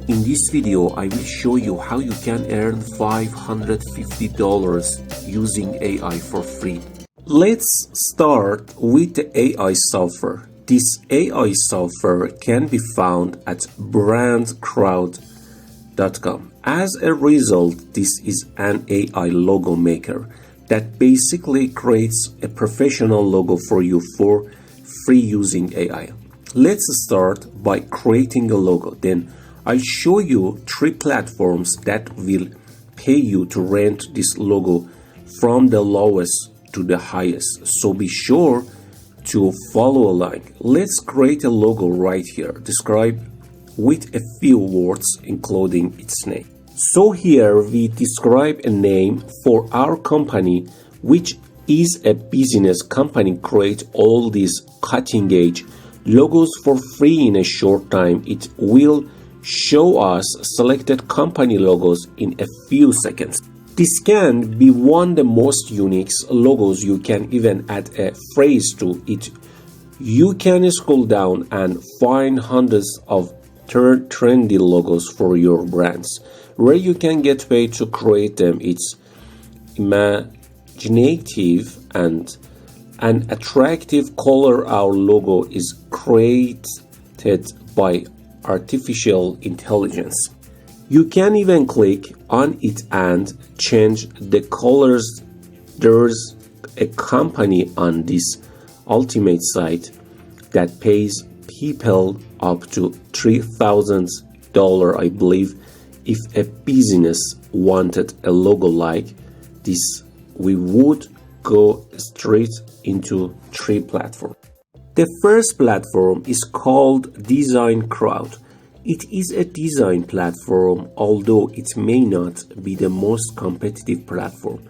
In this video, I will show you how you can earn $550 using AI for free. Let's start with the AI software. This AI software can be found at brandcrowd.com. As a result, this is an AI logo maker that basically creates a professional logo for you for free using AI. Let's start by creating a logo. Then I'll show you 3 platforms that will pay you to rent this logo from the lowest to the highest. So be sure to follow along. Let's create a logo right here. Describe with a few words including its name. So here we describe a name for our company, which is a business company. Create all these cutting edge logos for free in a short time. It will show us selected company logos in a few seconds. This can be one of the most unique logos. You can even add a phrase to it. You can scroll down and find hundreds of trendy logos for your brands where you can get paid to create them. It's imaginative and an attractive color. Our logo is created by artificial intelligence. You can even click on it and change the colors. There's a company on this ultimate site that pays people up to $3,000, I believe. If a business wanted a logo like this, we would go straight into 3 platforms. The first platform is called Design Crowd. It is a design platform, although it may not be the most competitive platform,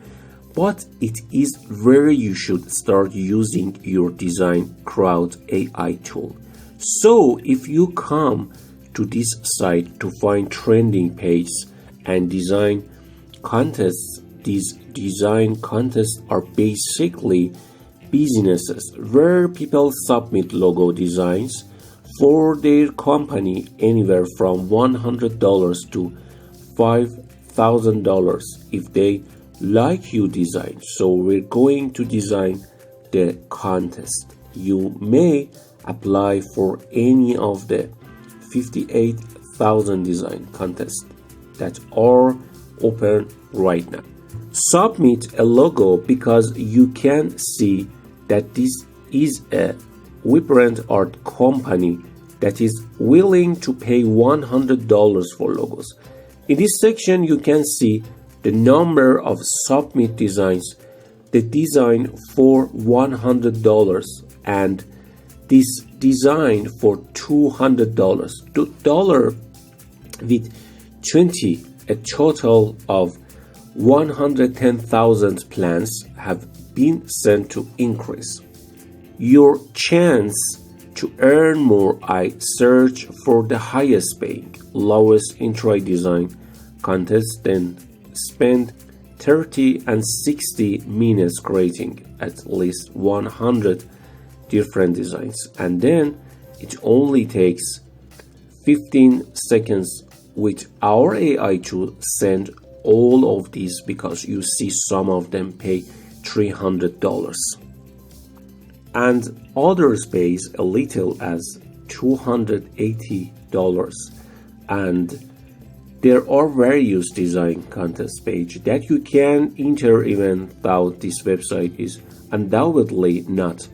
but it is where you should start using your Design Crowd AI tool. So if you come to this site to find trending pages and design contests, these design contests are basically businesses where people submit logo designs for their company anywhere from $100 to $5,000 if they like your design. So we're going to design the contest. You may apply for any of the 58,000 design contests that are open right now. Submit a logo because you can see that this is a vibrant art company that is willing to pay $100 for logos. In this section, you can see the number of submit designs, the design for $100 and this design for $200 with 20, a total of 110,000 plans have been sent to increase your chance to earn more. I search for the highest paying, lowest entry design contest, then spend 30 and 60 minutes creating at least 100 different designs, and then it only takes 15 seconds with our AI to send all of these, because you see some of them pay $300 and others pays a little as $280. And there are various design contest page that you can enter, even though this website is undoubtedly not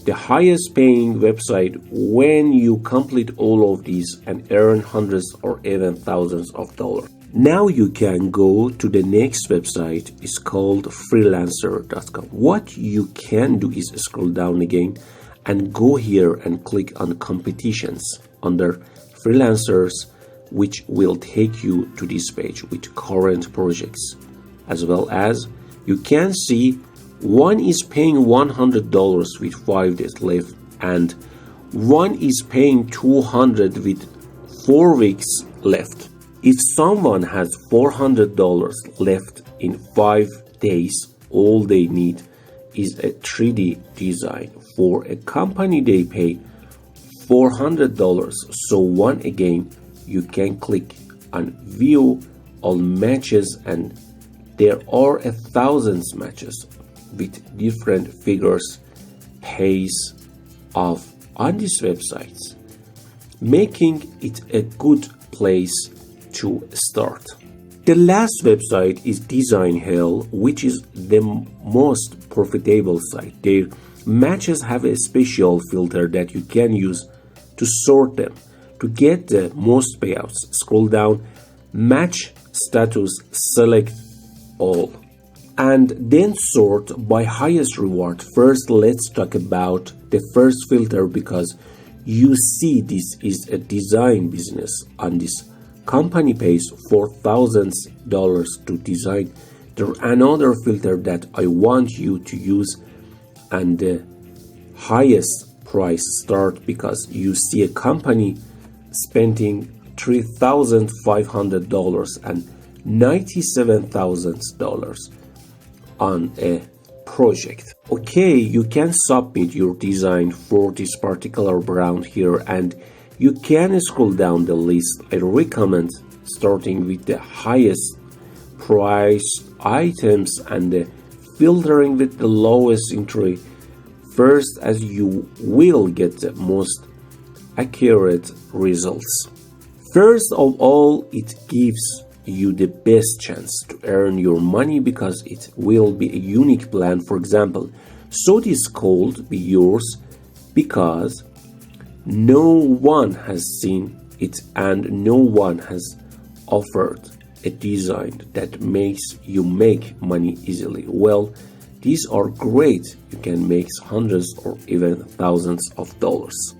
the highest paying website. When you complete all of these and earn hundreds or even thousands of dollars. Now you can go to the next website. It's called freelancer.com. What you can do is scroll down again and go here and click on competitions under freelancers, which will take you to this page with current projects, as well as you can see one is paying $100 with 5 days left and one is paying $200 with 4 weeks left. If someone has $400 left in 5 days, all they need is a 3D design. For a company, they pay $400. So once again, you can click and view all matches, and there are 1,000 matches with different figures pays off on these websites, making it a good place to start. The last website is Design Hell, which is the most profitable site. Their matches have a special filter that you can use to sort them. To get the most payouts, scroll down, match status, select all, and then sort by highest reward. First, let's talk about the first filter, because you see this is a design business and this company pays $4,000 to design. There's another filter that I want you to use, and the highest price start, because you see a company spending $3,500 and $97,000 on a project. Okay, you can submit your design for this particular brand here, and you can scroll down the list. I recommend starting with the highest priced items and filtering with the lowest entry first, as you will get the most accurate results. First of all, it gives you the best chance to earn your money because it will be a unique plan. For example, so this could be yours because no one has seen it and no one has offered a design that makes you make money easily. Well, these are great. You can make hundreds or even thousands of dollars.